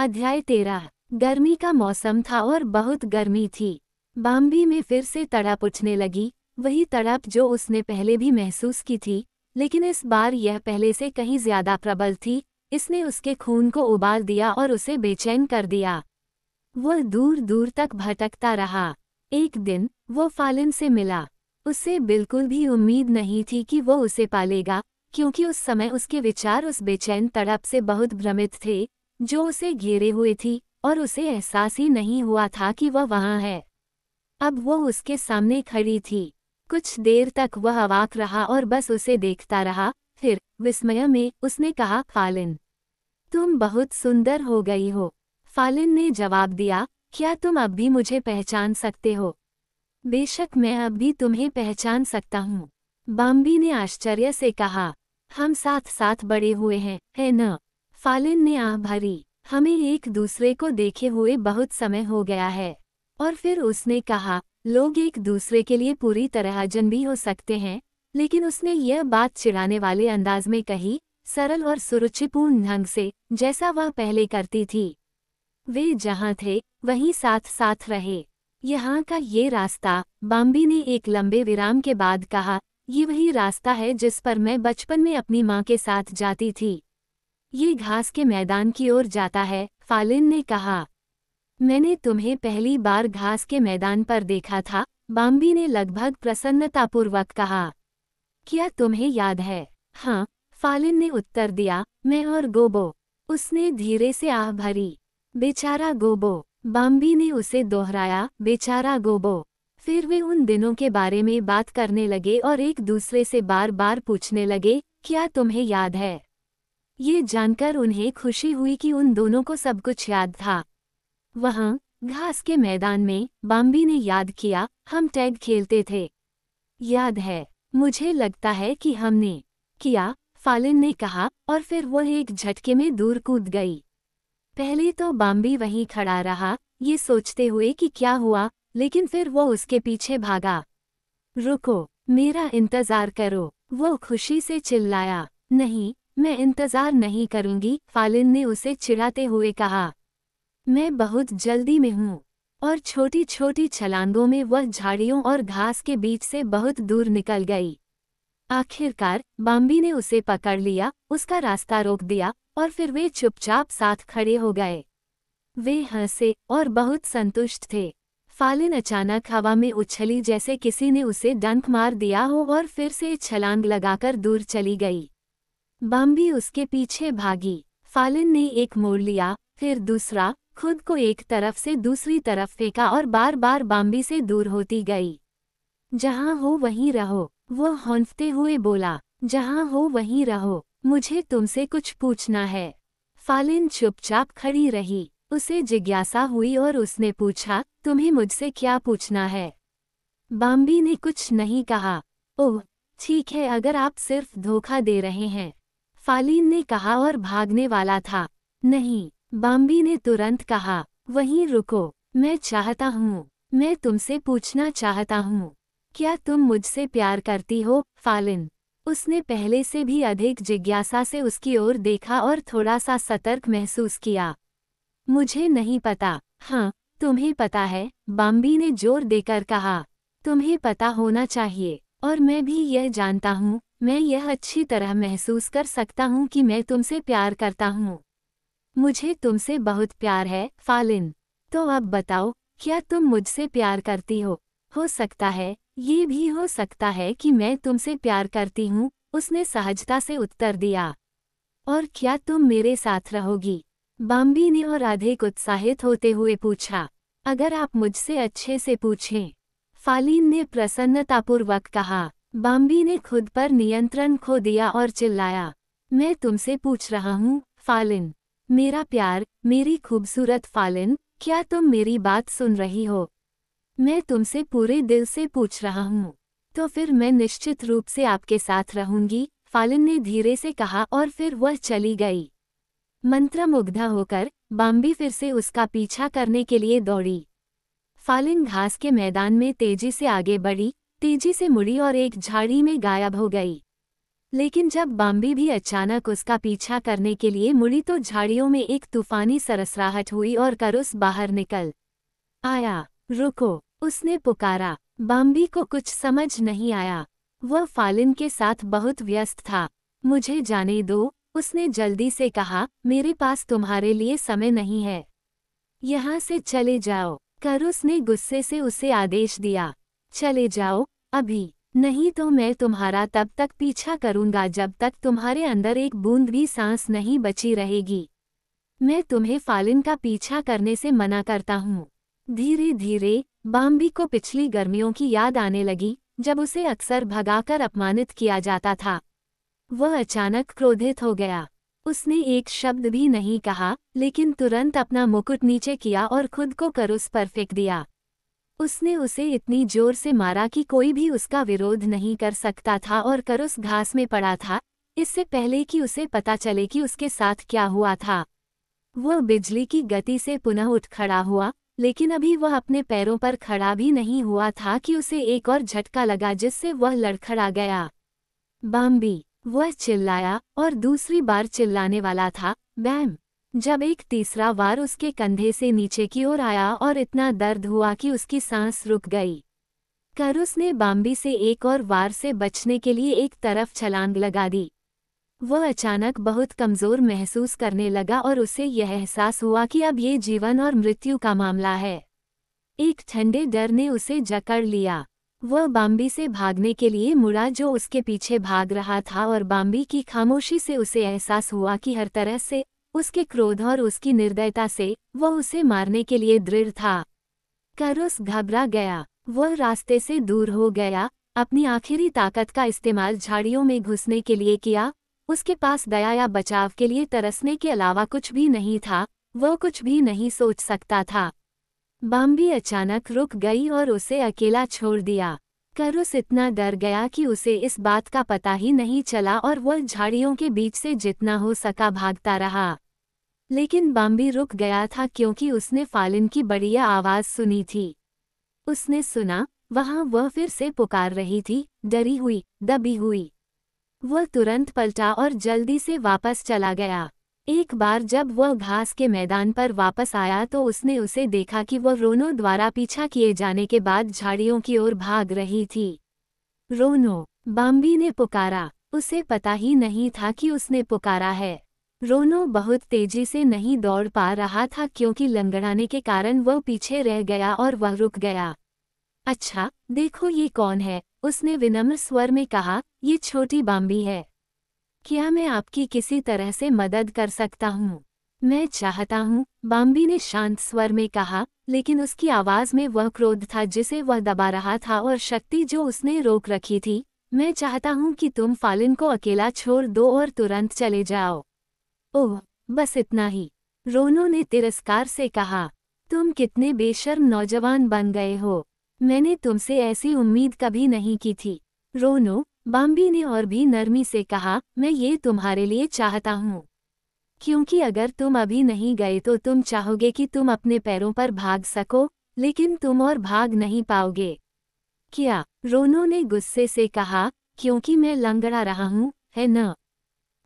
अध्याय 13। गर्मी का मौसम था और बहुत गर्मी थी। बाम्बी में फिर से तड़प उठने लगी, वही तड़प जो उसने पहले भी महसूस की थी, लेकिन इस बार यह पहले से कहीं ज्यादा प्रबल थी। इसने उसके खून को उबाल दिया और उसे बेचैन कर दिया। वह दूर दूर तक भटकता रहा। एक दिन वो फालिन से मिला। उसे बिल्कुल भी उम्मीद नहीं थी कि वो उसे पालेगा, क्योंकि उस समय उसके विचार उस बेचैन तड़प से बहुत भ्रमित थे जो उसे घेरे हुए थी, और उसे एहसास ही नहीं हुआ था कि वह वहाँ है। अब वो उसके सामने खड़ी थी। कुछ देर तक वह अवाक रहा और बस उसे देखता रहा। फिर विस्मय में उसने कहा, फालिन, तुम बहुत सुंदर हो गई हो। फालिन ने जवाब दिया, क्या तुम अब भी मुझे पहचान सकते हो? बेशक मैं अब भी तुम्हें पहचान सकता हूँ। बाम्बी ने आश्चर्य से कहा, हम साथ साथ बड़े हुए हैं, है न? फालिन ने आह भरी, हमें एक दूसरे को देखे हुए बहुत समय हो गया है। और फिर उसने कहा, लोग एक दूसरे के लिए पूरी तरह अजनबी हो सकते हैं, लेकिन उसने यह बात चिढ़ाने वाले अंदाज में कही, सरल और सुरुचिपूर्ण ढंग से, जैसा वह पहले करती थी। वे जहाँ थे वहीं साथ साथ रहे। यहाँ का ये रास्ता, बाम्बी ने एक लंबे विराम के बाद कहा, ये वही रास्ता है जिस पर मैं बचपन में अपनी माँ के साथ जाती थी। ये घास के मैदान की ओर जाता है, फालिन ने कहा। मैंने तुम्हें पहली बार घास के मैदान पर देखा था, बाम्बी ने लगभग प्रसन्नतापूर्वक कहा। क्या तुम्हें याद है? हाँ, फालिन ने उत्तर दिया, मैं और गोबो। उसने धीरे से आह भरी। बेचारा गोबो, बाम्बी ने उसे दोहराया, बेचारा गोबो। फिर वे उन दिनों के बारे में बात करने लगे और एक दूसरे से बार बार पूछने लगे, क्या तुम्हें याद है? ये जानकर उन्हें खुशी हुई कि उन दोनों को सब कुछ याद था। वहाँ घास के मैदान में बाम्बी ने याद किया, हम टैग खेलते थे। याद है, मुझे लगता है कि हमने किया, फालिन ने कहा, और फिर वह एक झटके में दूर कूद गई। पहले तो बाम्बी वहीं खड़ा रहा, ये सोचते हुए कि क्या हुआ, लेकिन फिर वो उसके पीछे भागा। रुको, मेरा इंतजार करो, वो खुशी से चिल्लाया। नहीं, मैं इंतजार नहीं करूंगी, फालिन ने उसे चिढ़ाते हुए कहा। मैं बहुत जल्दी में हूँ। और छोटी छोटी छलांगों में वह झाड़ियों और घास के बीच से बहुत दूर निकल गई। आखिरकार बाम्बी ने उसे पकड़ लिया, उसका रास्ता रोक दिया, और फिर वे चुपचाप साथ खड़े हो गए। वे हंसे और बहुत संतुष्ट थे। फालिन अचानक हवा में उछली जैसे किसी ने उसे डंक मार दिया हो और फिर से छलांग लगाकर दूर चली गई। बाम्बी उसके पीछे भागी। फालिन ने एक मोड़ लिया, फिर दूसरा, खुद को एक तरफ से दूसरी तरफ फेंका और बार बार बाम्बी से दूर होती गई। जहाँ हो वहीं रहो, वो हौंफते हुए बोला। जहाँ हो वहीं रहो, मुझे तुमसे कुछ पूछना है। फालिन चुपचाप खड़ी रही। उसे जिज्ञासा हुई और उसने पूछा, तुम्हें मुझसे क्या पूछना है? बाम्बी ने कुछ नहीं कहा। ओह, ठीक है, अगर आप सिर्फ धोखा दे रहे हैं, फालिन ने कहा और भागने वाला था। नहीं, बाम्बी ने तुरंत कहा, वहीं रुको, मैं चाहता हूँ, मैं तुमसे पूछना चाहता हूँ, क्या तुम मुझसे प्यार करती हो, फालिन? उसने पहले से भी अधिक जिज्ञासा से उसकी ओर देखा और थोड़ा सा सतर्क महसूस किया। मुझे नहीं पता। हाँ, तुम्हें पता है, बाम्बी ने जोर देकर कहा। तुम्हें पता होना चाहिए, और मैं भी यह जानता हूँ, मैं यह अच्छी तरह महसूस कर सकता हूँ कि मैं तुमसे प्यार करता हूँ। मुझे तुमसे बहुत प्यार है, फालिन। तो अब बताओ, क्या तुम मुझसे प्यार करती हो? हो सकता है, ये भी हो सकता है कि मैं तुमसे प्यार करती हूँ, उसने सहजता से उत्तर दिया। और क्या तुम मेरे साथ रहोगी? बाम्बी ने और अधिक उत्साहित होते हुए पूछा। अगर आप मुझसे अच्छे से पूछें, फालिन ने प्रसन्नतापूर्वक कहा। बाम्बी ने खुद पर नियंत्रण खो दिया और चिल्लाया, मैं तुमसे पूछ रहा हूँ, फालिन। मेरा प्यार, मेरी खूबसूरत फालिन, क्या तुम मेरी बात सुन रही हो? मैं तुमसे पूरे दिल से पूछ रहा हूँ। तो फिर मैं निश्चित रूप से आपके साथ रहूंगी, फालिन ने धीरे से कहा और फिर वह चली गई। मंत्रमुग्ध होकर बाम्बी फिर से उसका पीछा करने के लिए दौड़ी। फालिन घास के मैदान में तेजी से आगे बढ़ी, तेजी से मुड़ी और एक झाड़ी में गायब हो गई। लेकिन जब बाम्बी भी अचानक उसका पीछा करने के लिए मुड़ी तो झाड़ियों में एक तूफानी सरसराहट हुई और करुस बाहर निकल आया। रुको, उसने पुकारा। बाम्बी को कुछ समझ नहीं आया। वह फालिन के साथ बहुत व्यस्त था। मुझे जाने दो, उसने जल्दी से कहा, मेरे पास तुम्हारे लिए समय नहीं है। यहाँ से चले जाओ। करुस ने गुस्से से उसे आदेश दिया। चले जाओ, अभी, नहीं तो मैं तुम्हारा तब तक पीछा करूंगा जब तक तुम्हारे अंदर एक बूंद भी सांस नहीं बची रहेगी। मैं तुम्हें फालिन का पीछा करने से मना करता हूँ। धीरे धीरे बाम्बी को पिछली गर्मियों की याद आने लगी, जब उसे अक्सर भगाकर अपमानित किया जाता था। वह अचानक क्रोधित हो गया। उसने एक शब्द भी नहीं कहा, लेकिन तुरंत अपना मुकुट नीचे किया और खुद को करुस पर फेंक दिया। उसने उसे इतनी जोर से मारा कि कोई भी उसका विरोध नहीं कर सकता था और करुस घास में पड़ा था, इससे पहले कि उसे पता चले कि उसके साथ क्या हुआ था। वह बिजली की गति से पुनः उठ खड़ा हुआ, लेकिन अभी वह अपने पैरों पर खड़ा भी नहीं हुआ था कि उसे एक और झटका लगा जिससे वह लड़खड़ा गया। बाम्बी, वह चिल्लाया और दूसरी बार चिल्लाने वाला था, बैम, जब एक तीसरा वार उसके कंधे से नीचे की ओर आया और इतना दर्द हुआ कि उसकी सांस रुक गई। करुस ने बाम्बी से एक और वार से बचने के लिए एक तरफ छलांग लगा दी। वह अचानक बहुत कमज़ोर महसूस करने लगा और उसे यह एहसास हुआ कि अब ये जीवन और मृत्यु का मामला है। एक ठंडे डर ने उसे जकड़ लिया। वह बाम्बी से भागने के लिए मुड़ा जो उसके पीछे भाग रहा था और बाम्बी की खामोशी से उसे एहसास हुआ कि हर तरह से, उसके क्रोध और उसकी निर्दयता से, वह उसे मारने के लिए दृढ़ था। करुस घबरा गया। वह रास्ते से दूर हो गया, अपनी आखिरी ताकत का इस्तेमाल झाड़ियों में घुसने के लिए किया। उसके पास दया या बचाव के लिए तरसने के अलावा कुछ भी नहीं था, वह कुछ भी नहीं सोच सकता था। बाम्बी अचानक रुक गई और उसे अकेला छोड़ दिया। करुस इतना डर गया कि उसे इस बात का पता ही नहीं चला और वह झाड़ियों के बीच से जितना हो सका भागता रहा। लेकिन बाम्बी रुक गया था क्योंकि उसने फालिन की बढ़िया आवाज़ सुनी थी। उसने सुना, वहाँ वह फिर से पुकार रही थी, डरी हुई, दबी हुई। वह तुरंत पलटा और जल्दी से वापस चला गया। एक बार जब वह घास के मैदान पर वापस आया तो उसने उसे देखा कि वह रोनो द्वारा पीछा किए जाने के बाद झाड़ियों की ओर भाग रही थी। रोनो, बाम्बी ने पुकारा। उसे पता ही नहीं था कि उसने पुकारा है। रोनो बहुत तेजी से नहीं दौड़ पा रहा था क्योंकि लंगड़ाने के कारण वह पीछे रह गया और वह रुक गया। अच्छा, देखो ये कौन है, उसने विनम्र स्वर में कहा, ये छोटी बाम्बी है। क्या मैं आपकी किसी तरह से मदद कर सकता हूँ? मैं चाहता हूँ, बाम्बी ने शांत स्वर में कहा, लेकिन उसकी आवाज़ में वह क्रोध था जिसे वह दबा रहा था और शक्ति जो उसने रोक रखी थी। मैं चाहता हूँ कि तुम फालिन को अकेला छोड़ दो और तुरंत चले जाओ। ओह, बस इतना ही, रोनो ने तिरस्कार से कहा। तुम कितने बेशर्म नौजवान बन गए हो। मैंने तुमसे ऐसी उम्मीद कभी नहीं की थी। रोनो, बाम्बी ने और भी नरमी से कहा, मैं ये तुम्हारे लिए चाहता हूँ। क्योंकि अगर तुम अभी नहीं गए तो तुम चाहोगे कि तुम अपने पैरों पर भाग सको, लेकिन तुम और भाग नहीं पाओगे। क्या? रोनो ने गुस्से से कहा, क्योंकि मैं लंगड़ा रहा हूँ, है न?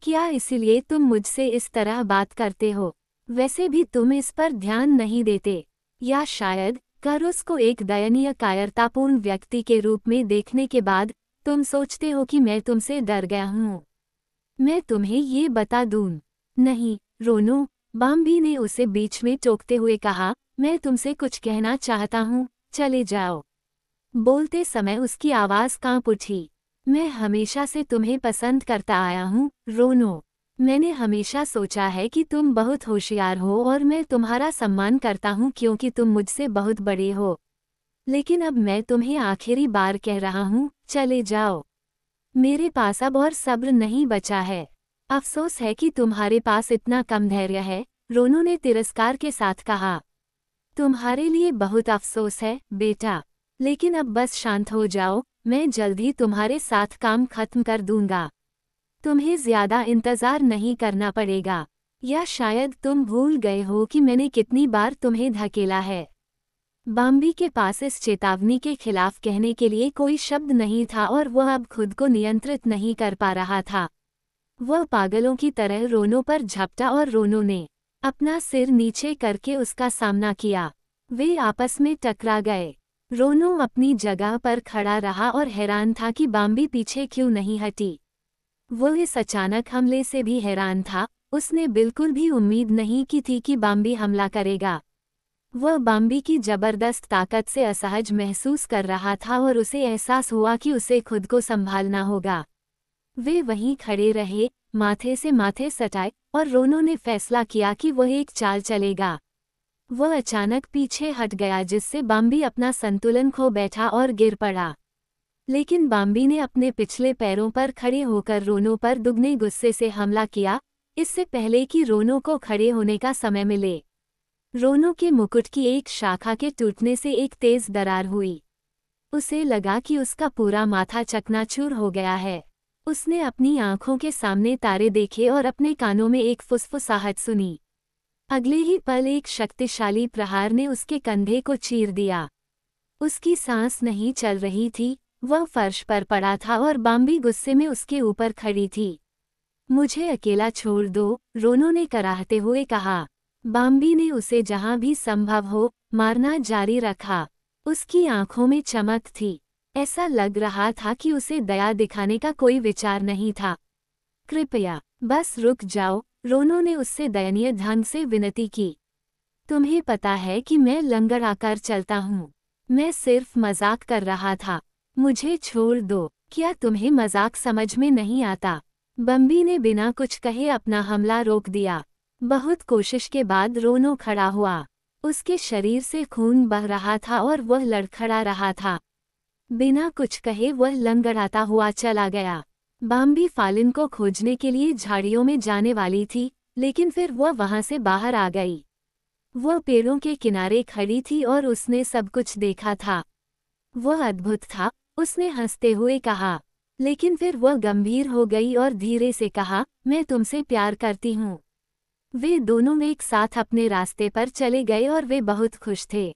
क्या इसलिए तुम मुझसे इस तरह बात करते हो? वैसे भी तुम इस पर ध्यान नहीं देते। या शायद, करुस को एक दयनीय कायरतापूर्ण व्यक्ति के रूप में देखने के बाद, तुम सोचते हो कि मैं तुमसे डर गया हूँ। मैं तुम्हें ये बता दूँ। नहीं, रोनो, बाम्बी ने उसे बीच में टोकते हुए कहा, मैं तुमसे कुछ कहना चाहता हूँ, चले जाओ। बोलते समय उसकी आवाज़ कांप उठी। मैं हमेशा से तुम्हें पसंद करता आया हूँ, रोनो। मैंने हमेशा सोचा है कि तुम बहुत होशियार हो और मैं तुम्हारा सम्मान करता हूँ क्योंकि तुम मुझसे बहुत बड़े हो। लेकिन अब मैं तुम्हें आखिरी बार कह रहा हूँ, चले जाओ। मेरे पास अब और सब्र नहीं बचा है। अफसोस है कि तुम्हारे पास इतना कम धैर्य है, रोनो ने तिरस्कार के साथ कहा। तुम्हारे लिए बहुत अफसोस है, बेटा। लेकिन अब बस शांत हो जाओ, मैं जल्द ही तुम्हारे साथ काम खत्म कर दूंगा। तुम्हें ज्यादा इंतजार नहीं करना पड़ेगा। या शायद तुम भूल गए हो कि मैंने कितनी बार तुम्हें धकेला है। बाम्बी के पास इस चेतावनी के खिलाफ कहने के लिए कोई शब्द नहीं था और वह अब खुद को नियंत्रित नहीं कर पा रहा था। वह पागलों की तरह रोनो पर झपटा और रोनो ने अपना सिर नीचे करके उसका सामना किया। वे आपस में टकरा गए। रोनो अपनी जगह पर खड़ा रहा और हैरान था कि बाम्बी पीछे क्यों नहीं हटी। वो इस अचानक हमले से भी हैरान था। उसने बिल्कुल भी उम्मीद नहीं की थी कि बाम्बी हमला करेगा। वह बाम्बी की जबरदस्त ताकत से असहज महसूस कर रहा था और उसे एहसास हुआ कि उसे खुद को संभालना होगा। वे वहीं खड़े रहे, माथे से माथे सटाए, और रोनो ने फैसला किया कि वह एक चाल चलेगा। वह अचानक पीछे हट गया जिससे बाम्बी अपना संतुलन खो बैठा और गिर पड़ा। लेकिन बाम्बी ने अपने पिछले पैरों पर खड़े होकर रोनो पर दुगने गुस्से से हमला किया, इससे पहले कि रोनो को खड़े होने का समय मिले। रोनो के मुकुट की एक शाखा के टूटने से एक तेज दरार हुई। उसे लगा कि उसका पूरा माथा चकनाचूर हो गया है। उसने अपनी आंखों के सामने तारे देखे और अपने कानों में एक फुसफुसाहट सुनी। अगले ही पल एक शक्तिशाली प्रहार ने उसके कंधे को चीर दिया। उसकी सांस नहीं चल रही थी, वह फर्श पर पड़ा था और बाम्बी गुस्से में उसके ऊपर खड़ी थी। मुझे अकेला छोड़ दो, रोनो ने कराहते हुए कहा। बाम्बी ने उसे जहां भी संभव हो मारना जारी रखा। उसकी आंखों में चमक थी। ऐसा लग रहा था कि उसे दया दिखाने का कोई विचार नहीं था। कृपया बस रुक जाओ, रोनो ने उससे दयनीय ढंग से विनती की। तुम्हें पता है कि मैं लंगड़ाकर चलता हूँ। मैं सिर्फ मजाक कर रहा था। मुझे छोड़ दो। क्या तुम्हें मजाक समझ में नहीं आता? बम्बी ने बिना कुछ कहे अपना हमला रोक दिया। बहुत कोशिश के बाद रोनो खड़ा हुआ। उसके शरीर से खून बह रहा था और वह लड़खड़ा रहा था। बिना कुछ कहे वह लंगड़ाता हुआ चला गया। बाम्बी फालिन को खोजने के लिए झाड़ियों में जाने वाली थी, लेकिन फिर वह वहां से बाहर आ गई। वह पेड़ों के किनारे खड़ी थी और उसने सब कुछ देखा था। वह अद्भुत था, उसने हंसते हुए कहा। लेकिन फिर वह गंभीर हो गई और धीरे से कहा, मैं तुमसे प्यार करती हूँ। वे दोनों एक साथ अपने रास्ते पर चले गए और वे बहुत खुश थे।